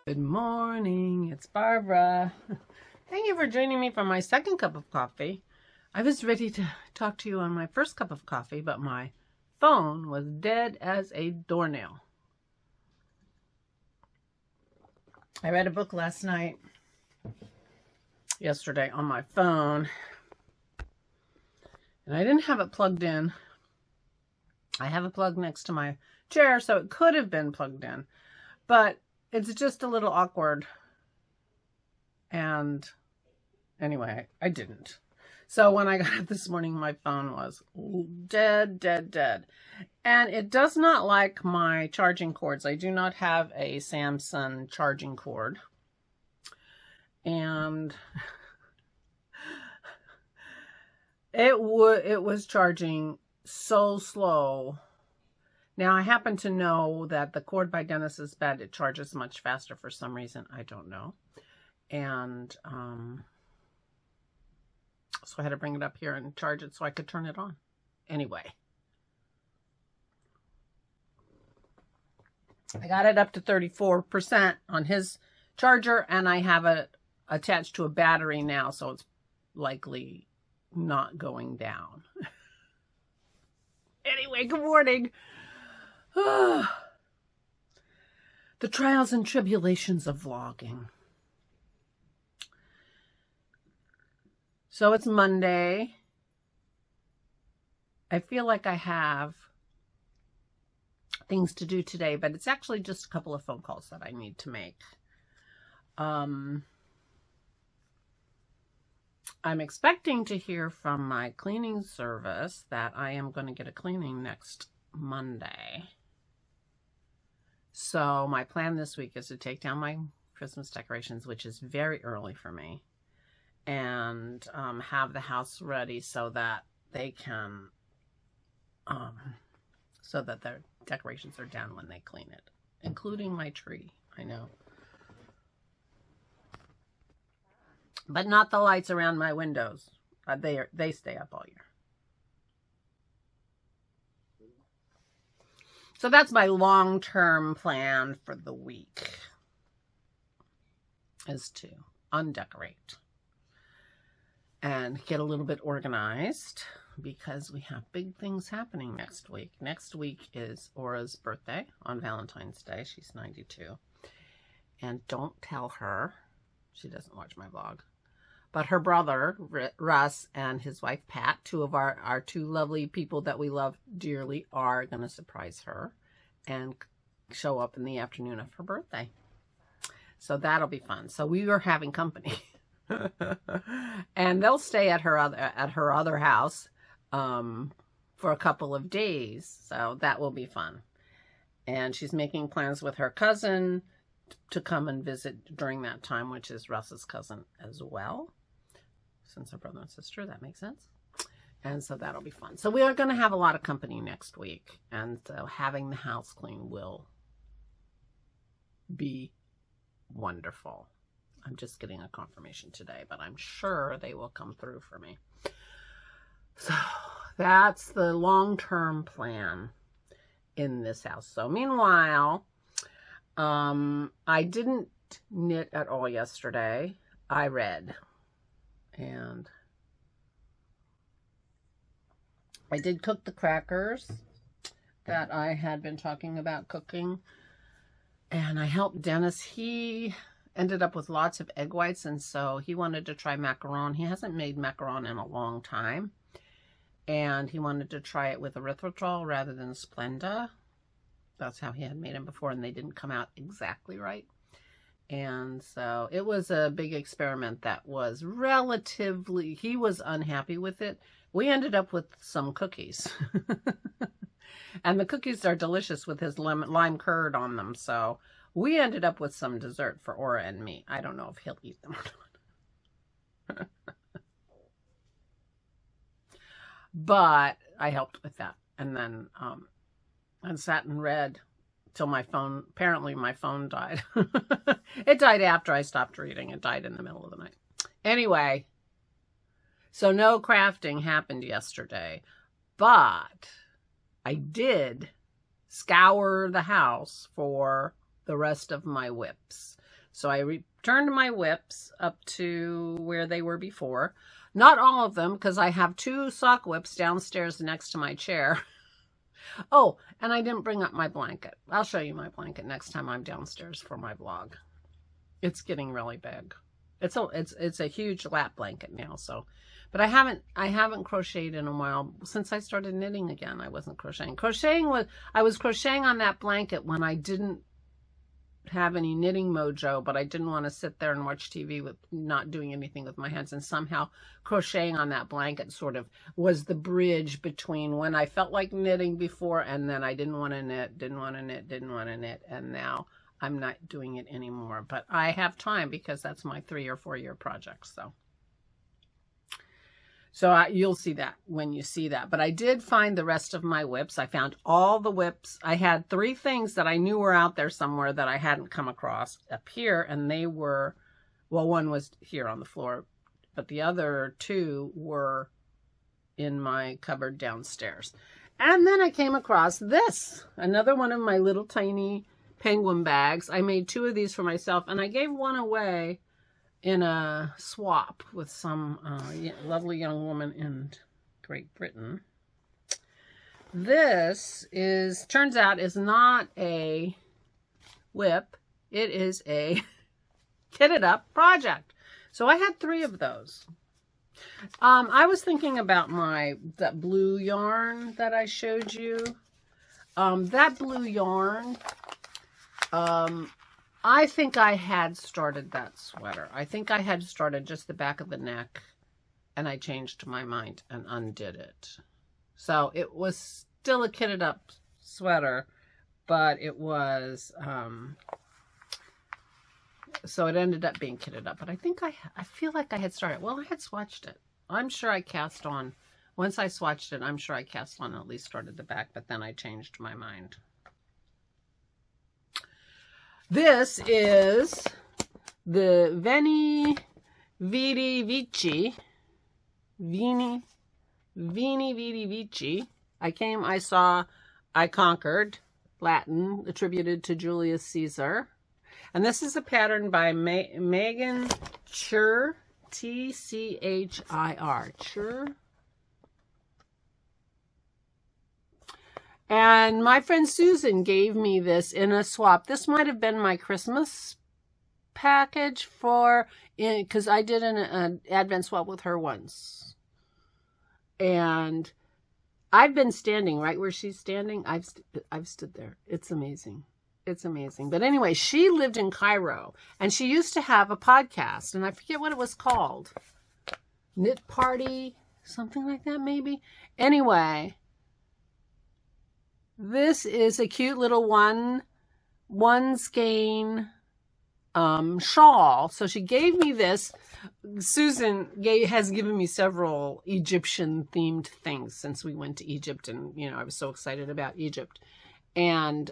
Good morning, it's Barbara. Thank you for joining me for my second cup of coffee. I was ready to talk to you on my first cup of coffee, but my phone was dead as a doornail. I read a book yesterday on my phone, and I didn't have it plugged in. I have it plugged next to my chair, so it could have been plugged in, but it's just a little awkward. And anyway, I didn't. So when I got up this morning, my phone was dead. And it does not like my charging cords. I do not have a Samsung charging cord. And it was charging so slow. Now, I happen to know that the cord by Dennis's bed, it charges much faster for some reason. I don't know. And so I had to bring it up here and charge it so I could turn it on. Anyway. I got it up to 34% on his charger, and I have it attached to a battery now, so it's likely not going down. Anyway, good morning. The trials and tribulations of vlogging. So it's Monday. I feel like I have things to do today, but it's actually just a couple of phone calls that I need to make. I'm expecting to hear from my cleaning service that I am going to get a cleaning next Monday. So my plan this week is to take down my Christmas decorations, which is very early for me, and have the house ready so that they can, so that their decorations are down when they clean it, including my tree. I know. But not the lights around my windows. They stay up all year. So that's my long-term plan for the week, is to undecorate and get a little bit organized because we have big things happening next week. Next week is Aura's birthday on Valentine's Day. She's 92. And don't tell her, she doesn't watch my vlog, but her brother, Russ, and his wife, Pat, two of our two lovely people that we love dearly, are going to surprise her and show up in the afternoon of her birthday. So that'll be fun. So we are having company. And they'll stay at her other house for a couple of days. So that will be fun. And she's making plans with her cousin to come and visit during that time, which is Russ's cousin as well. Since they're brother and sister, that makes sense. And so that'll be fun. So we are going to have a lot of company next week. And so having the house clean will be wonderful. I'm just getting a confirmation today, but I'm sure they will come through for me. So that's the long-term plan in this house. So meanwhile, I didn't knit at all yesterday. I read. And I did cook the crackers that I had been talking about cooking. And I helped Dennis. He ended up with lots of egg whites, and so he wanted to try macaron. He hasn't made macaron in a long time. And he wanted to try it with erythritol rather than Splenda. That's how he had made them before, and they didn't come out exactly right. And so it was a big experiment that was relatively, he was unhappy with it. We ended up with some cookies. And the cookies are delicious with his lime curd on them. So we ended up with some dessert for Aura and me. I don't know if he'll eat them or not. But I helped with that. And then I sat and read till my phone, apparently my phone died. It died after I stopped reading. It died in the middle of the night. Anyway, so no crafting happened yesterday, but I did scour the house for the rest of my whips. So I returned my whips up to where they were before. Not all of them, because I have 2 sock whips downstairs next to my chair. Oh, and I didn't bring up my blanket. I'll show you my blanket next time I'm downstairs for my vlog. It's getting really big. It's a huge lap blanket now. So, but I haven't crocheted in a while since I started knitting again. I wasn't crocheting. I was crocheting on that blanket when I didn't have any knitting mojo, but I didn't want to sit there and watch TV with not doing anything with my hands, and somehow crocheting on that blanket sort of was the bridge between when I felt like knitting before and then I didn't want to knit, and now I'm not doing it anymore. But I have time because that's my 3 or 4 year project. So you'll see that when you see that. But I did find the rest of my whips. I found all the whips. I had 3 things that I knew were out there somewhere that I hadn't come across up here. And they were, well, one was here on the floor, but the other 2 were in my cupboard downstairs. And then I came across this, another one of my little tiny penguin bags. I made 2 of these for myself, and I gave one away in a swap with some lovely young woman in Great Britain. This turns out is not a whip. It is a kitted up project. So I had 3 of those. I was thinking about that blue yarn that I showed you. That blue yarn, I think I had started that sweater. I think I had started just the back of the neck, and I changed my mind and undid it. So it was still a kitted up sweater, but it was, so it ended up being kitted up. But I think I feel like I had started, well, I had swatched it. I'm sure I cast on, once I swatched it, I'm sure I cast on and at least started the back, but then I changed my mind. This is the Veni Vidi Vici. Vini Vidi Vici. I saw, I conquered. Latin, attributed to Julius Caesar. And this is a pattern by Megan Tchir, T-C-H-I-R. Tchir. And my friend Susan gave me this in a swap. This might have been my Christmas package because I did an Advent swap with her once. And I've been standing right where she's standing. I've stood there. It's amazing. It's amazing. But anyway, she lived in Cairo, and she used to have a podcast, and I forget what it was called. Knit Party, something like that maybe. Anyway, this is a cute little one skein shawl. So she gave me this. Susan has given me several Egyptian themed things since we went to Egypt, and I was so excited about Egypt. And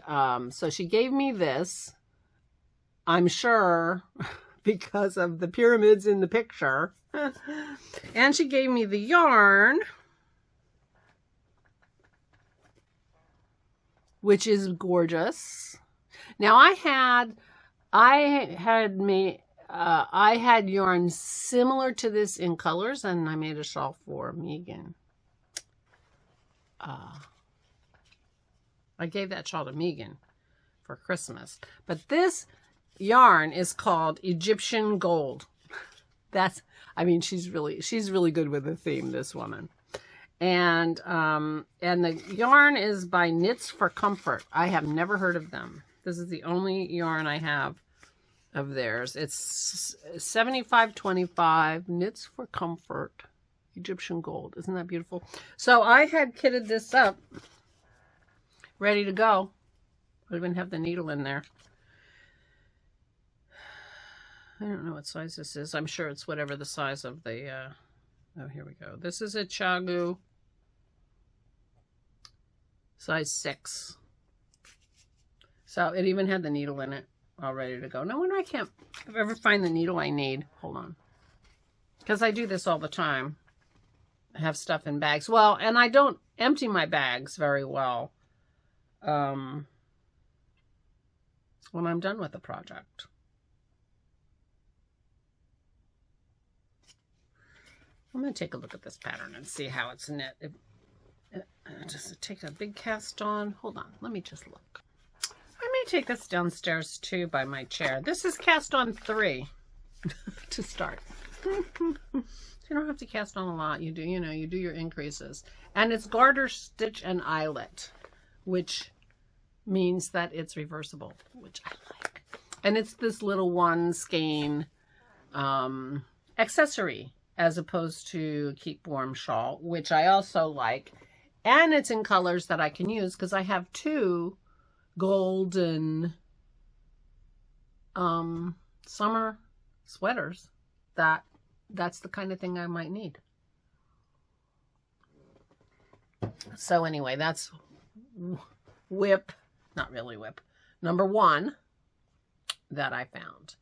so she gave me this, I'm sure, because of the pyramids in the picture. And she gave me the yarn, which is gorgeous. Now I had yarn similar to this in colors, and I made a shawl for Megan. I gave that shawl to Megan for Christmas. But this yarn is called Egyptian Gold. She's really good with the theme, this woman. And the yarn is by Knits for Comfort. I have never heard of them. This is the only yarn I have of theirs. It's 75.25 Knits for Comfort, Egyptian Gold. Isn't that beautiful? So I had kitted this up, ready to go. I even have the needle in there. I don't know what size this is. I'm sure it's whatever the size of the, oh, here we go. This is a Chagu, size 6. So it even had the needle in it, all ready to go. No wonder I can't ever find the needle I need. Hold on. Because I do this all the time. I have stuff in bags. Well, and I don't empty my bags very well when I'm done with the project. I'm going to take a look at this pattern and see how it's knit. Just take a big cast on. Hold on, let me just look. I may take this downstairs too by my chair. This is cast on 3 to start. You don't have to cast on a lot. You do, you do your increases. And it's garter, stitch, and eyelet, which means that it's reversible, which I like. And it's this little one skein accessory as opposed to keep warm shawl, which I also like. And it's in colors that I can use because I have 2 golden summer sweaters that's the kind of thing I might need. So anyway, that's whip, not really whip, number 1 that I found.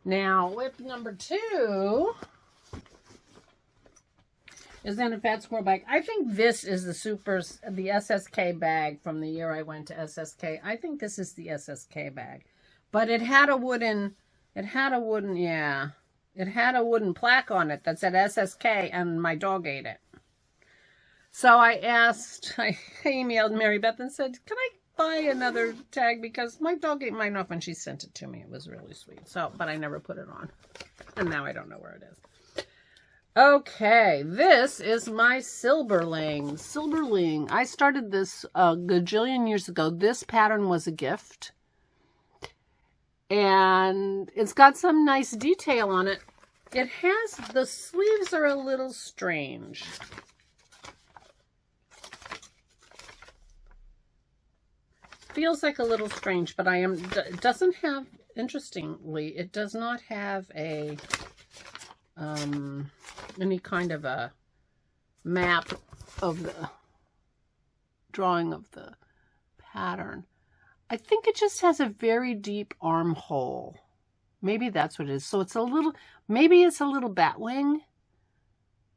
Now, whip number 2 is in a Fat Squirrel bag. I think this is the SSK bag from the year I went to SSK. I think this is the SSK bag. But it had a wooden plaque on it that said SSK, and my dog ate it. So I emailed Mary Beth and said, can I buy another tag? Because my dog ate mine off and she sent it to me. It was really sweet. So, but I never put it on. And now I don't know where it is. Okay, this is my Silverling. Silverling. I started this a gajillion years ago. This pattern was a gift. And it's got some nice detail on it. It has, the sleeves are a little strange. Feels like a little strange, but it doesn't have, interestingly, it does not have a, any kind of a map of the drawing of the pattern. I think it just has a very deep armhole. Maybe that's what it is. So it's a little, maybe it's a little bat wing.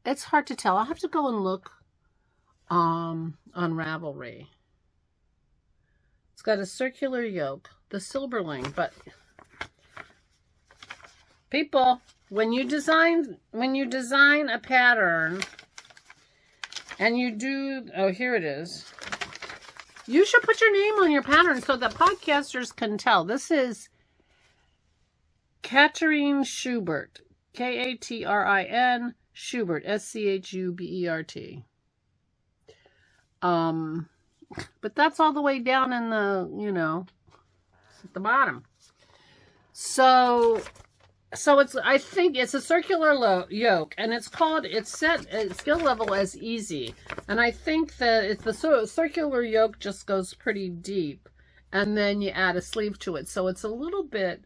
It's hard to tell. I'll have to go and look on Ravelry. It's got a circular yoke, the Silverling, but people, when you design a pattern and you do, oh, here it is. You should put your name on your pattern so that podcasters can tell. This is Katrine Schubert, Katrin Schubert, Schubert. But that's all the way down in the, at the bottom. So it's, I think it's a circular yoke, and it's set at skill level as easy. And I think that it's the circular yoke just goes pretty deep, and then you add a sleeve to it. So it's a little bit,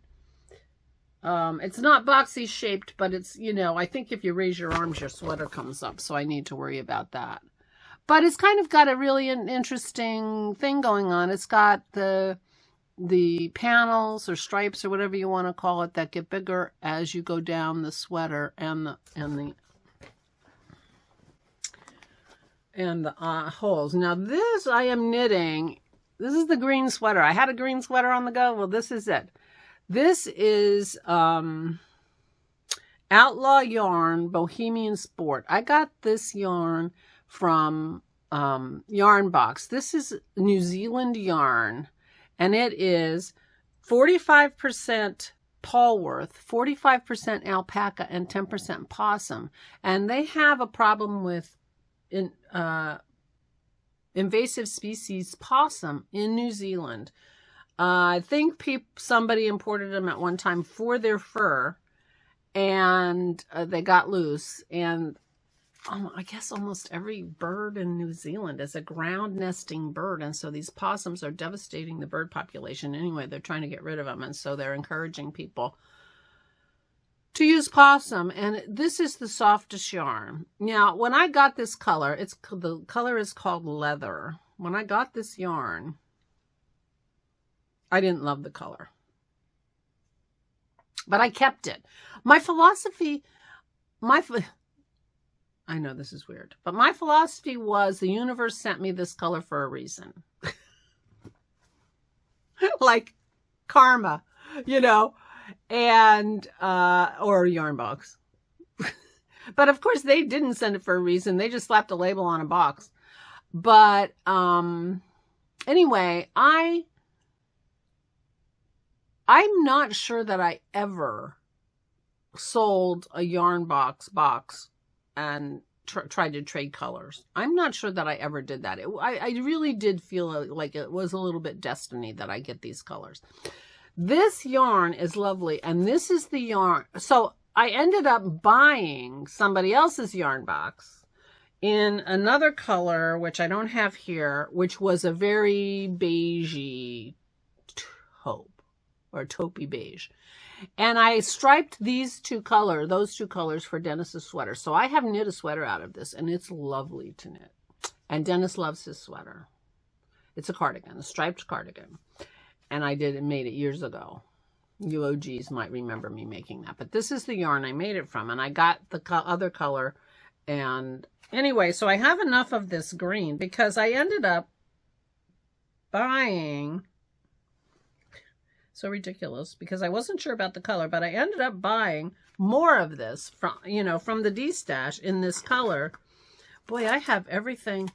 it's not boxy shaped, but it's, I think if you raise your arms, your sweater comes up. So I need to worry about that. But it's kind of got a really interesting thing going on. It's got the panels or stripes or whatever you want to call it that get bigger as you go down the sweater and the holes. Now this I am knitting. This is the green sweater. I had a green sweater on the go. Well, this is it. This is Outlaw Yarn Bohemian Sport. I got this yarn from Yarn Box. This is New Zealand yarn, and it is 45% Polworth, 45% alpaca, and 10% possum. And they have a problem with invasive species possum in New Zealand. I think somebody imported them at one time for their fur, and they got loose. And I guess almost every bird in New Zealand is a ground nesting bird. And so these possums are devastating the bird population. Anyway, they're trying to get rid of them. And so they're encouraging people to use possum. And this is the softest yarn. Now, when I got this color, the color is called leather. When I got this yarn, I didn't love the color, but I kept it. My philosophy, I know this is weird, but my philosophy was the universe sent me this color for a reason. Like karma, and, or Yarn Box. But of course they didn't send it for a reason. They just slapped a label on a box. But anyway, I'm not sure that I ever sold a yarn box and tried to trade colors. I'm not sure that I ever did that. I really did feel like it was a little bit destiny that I get these colors. This yarn is lovely, and this is the yarn. So I ended up buying somebody else's yarn box in another color, which I don't have here, which was a very beigey taupe, or taupey beige. And I striped those two colors for Dennis's sweater. So I have knit a sweater out of this, and it's lovely to knit. And Dennis loves his sweater. It's a cardigan, a striped cardigan. And I made it years ago. You OGs might remember me making that. But this is the yarn I made it from. And I got the other color. And anyway, so I have enough of this green because I ended up buying... So ridiculous because I wasn't sure about the color, but I ended up buying more of this from the D-stash in this color. Boy, I have everything.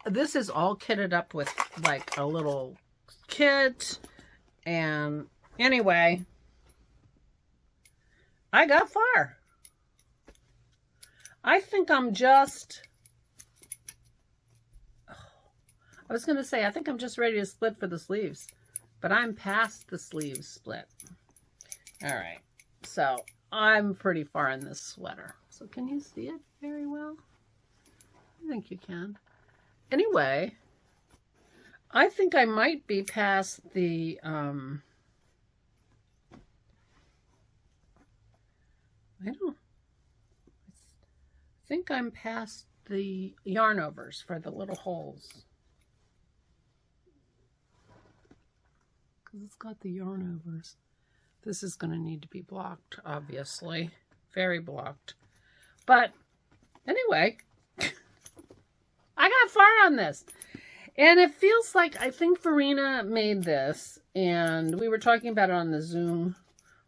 This is all kitted up with like a little kit. And anyway, I got far. I think I'm just, I was going to say, I think I'm just ready to split for the sleeves. But I'm past the sleeves split. All right. So I'm pretty far in this sweater. So can you see it very well? I think you can. Anyway, I think I might be past the... I think I'm past the yarn overs for the little holes. It's got the yarn overs. This is going to need to be blocked, obviously. Very blocked. But anyway, I got far on this. And it feels like, I think Verena made this, and we were talking about it on the Zoom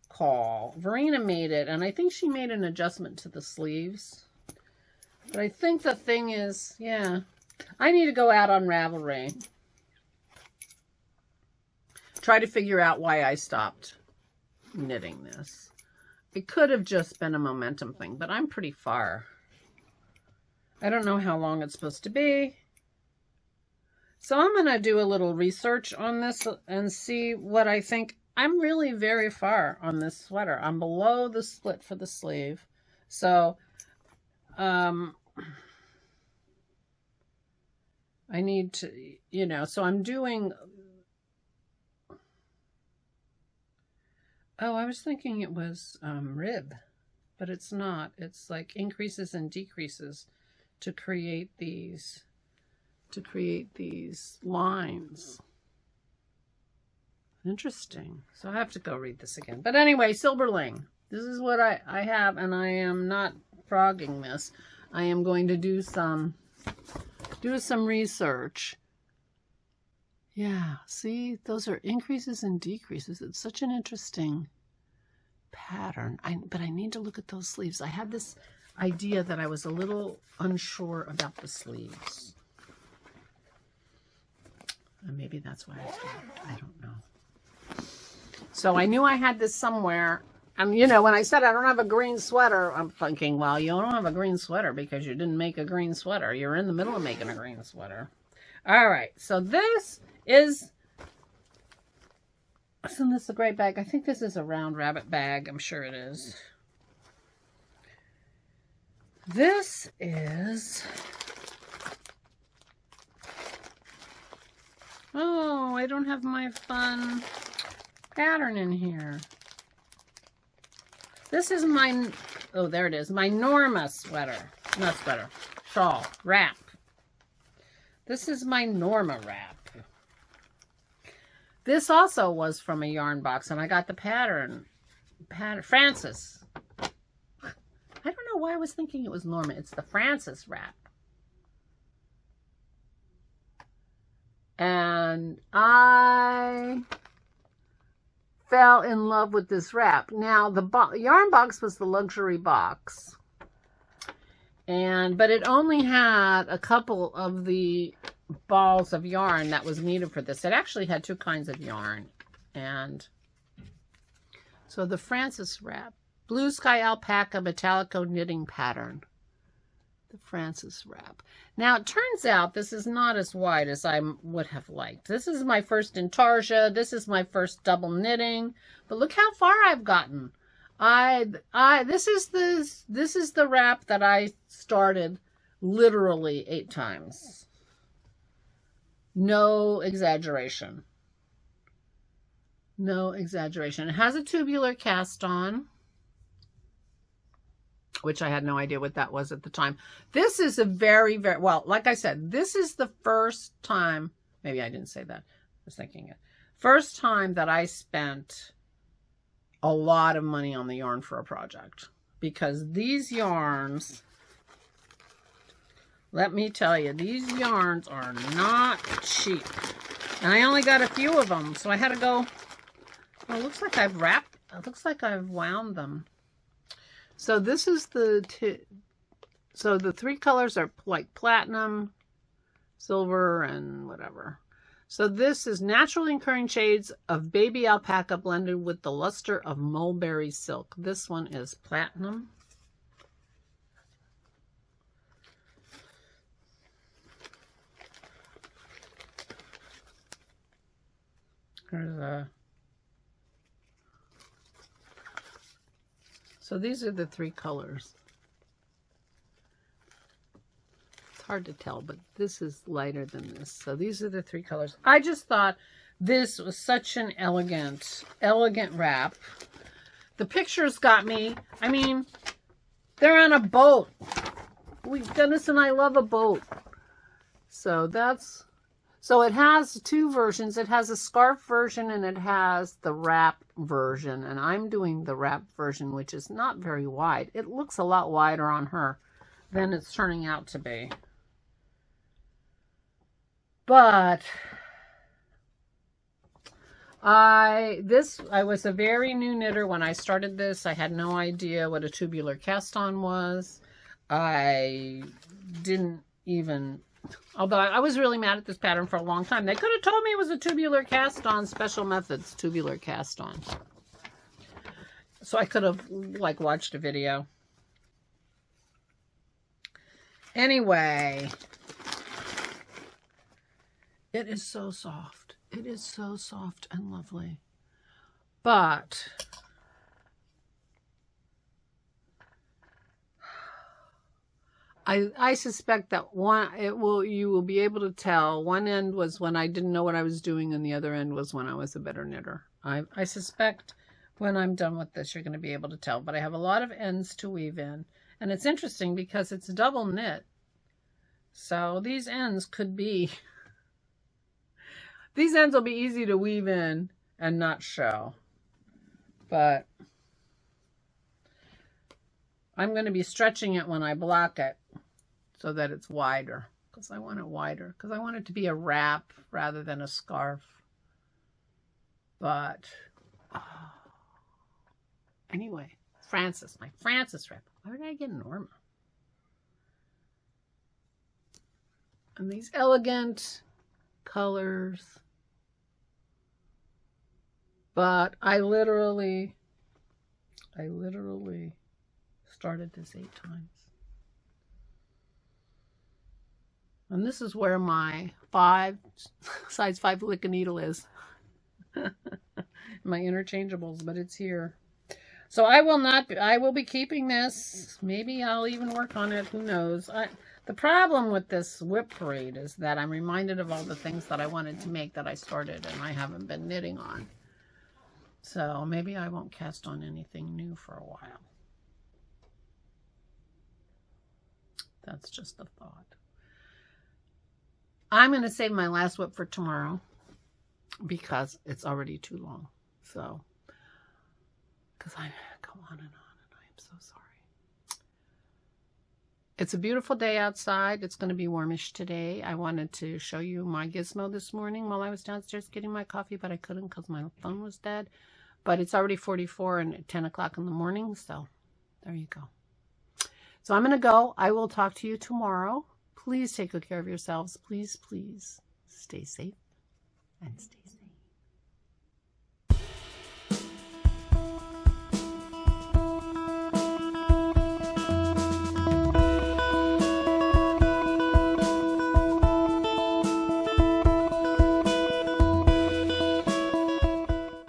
call. Verena made it, and I think she made an adjustment to the sleeves. But I think the thing is, yeah, I need to go out on Ravelry. Try to figure out why I stopped knitting this. It could have just been a momentum thing, but I'm pretty far. I don't know how long it's supposed to be. So I'm going to do a little research on this and see what I think. I'm really very far on this sweater. I'm below the split for the sleeve. So I need to, so I'm doing... Oh, I was thinking it was rib, but it's not. It's like increases and decreases to create these lines. Interesting. So I have to go read this again. But anyway, Silverling. This is what I have, and I am not frogging this. I am going to do some research. Yeah, see, those are increases and decreases. It's such an interesting pattern. But I need to look at those sleeves. I had this idea that I was a little unsure about the sleeves. And maybe that's why I stopped. I don't know. So I knew I had this somewhere. And, when I said I don't have a green sweater, I'm thinking, well, you don't have a green sweater because you didn't make a green sweater. You're in the middle of making a green sweater. All right, so this is, isn't this a great bag? I think this is a round rabbit bag. I'm sure it is. This is, oh, I don't have my fun pattern in here. This is my, oh, there it is, my Norma sweater. Not sweater, shawl, wrap. This is my Norma wrap. This also was from a yarn box, and I got the pattern. Francis. I don't know why I was thinking it was Norma. It's the Francis wrap. And I fell in love with this wrap. Now, the yarn box was the luxury box. But it only had a couple of the balls of yarn that was needed for this. It actually had 2 kinds of yarn. And so the Francis wrap, Blue Sky Alpaca Metallico knitting pattern. The Francis wrap. Now it turns out this is not as wide as I would have liked. This is my first intarsia. This is my first double knitting. But look how far I've gotten. This is the wrap that I started literally 8 times. No exaggeration. No exaggeration. It has a tubular cast on, which I had no idea what that was at the time. This is a very, very, well, like I said, this is the first time, maybe I didn't say that, I was thinking it. First time that I spent a lot of money on the yarn for a project. Because these yarns, let me tell you, these yarns are not cheap. And I only got a few of them, so I had to go, well, it looks like I've wrapped, it looks like I've wound them. So this is so the 3 colors are like platinum, silver, and whatever. So this is naturally occurring shades of baby alpaca blended with the luster of mulberry silk. This one is platinum. So these are the 3 colors. It's hard to tell, but this is lighter than this. So these are the 3 colors. I just thought this was such an elegant wrap. The pictures got me. I mean, they're on a boat. Dennis and I love a boat. So it has 2 versions. It has a scarf version and it has the wrap version. And I'm doing the wrap version, which is not very wide. It looks a lot wider on her than it's turning out to be. But I was a very new knitter when I started this. I had no idea what a tubular cast on was. I didn't even, although I was really mad at this pattern for a long time. They could have told me it was a tubular cast on, Special Methods tubular cast on. So I could have like watched a video. Anyway, it is so soft. It is so soft and lovely. But I suspect that you will be able to tell one end was when I didn't know what I was doing and the other end was when I was a better knitter. I suspect when I'm done with this you're going to be able to tell, but I have a lot of ends to weave in. And it's interesting because it's double knit. So these ends could be, these ends will be easy to weave in and not show. But I'm going to be stretching it when I block it so that it's wider. Because I want it wider. Because I want it to be a wrap rather than a scarf. But anyway, Francis, my Francis wrap. Why did I get Norma? And these elegant colors. But I literally started this 8 times. And this is where my size 5 lick a needle is. My interchangeables, but it's here. So I will be keeping this. Maybe I'll even work on it. Who knows? The problem with this whip parade is that I'm reminded of all the things that I wanted to make that I started and I haven't been knitting on. So maybe I won't cast on anything new for a while. That's just a thought. I'm going to save my last whip for tomorrow because it's already too long. So, because I go on and I am so sorry. It's a beautiful day outside. It's going to be warmish today. I wanted to show you my gizmo this morning while I was downstairs getting my coffee, but I couldn't because my phone was dead. But it's already 44 and 10 o'clock in the morning, so there you go. So I'm going to go. I will talk to you tomorrow. Please take good care of yourselves. Please, please stay safe and stay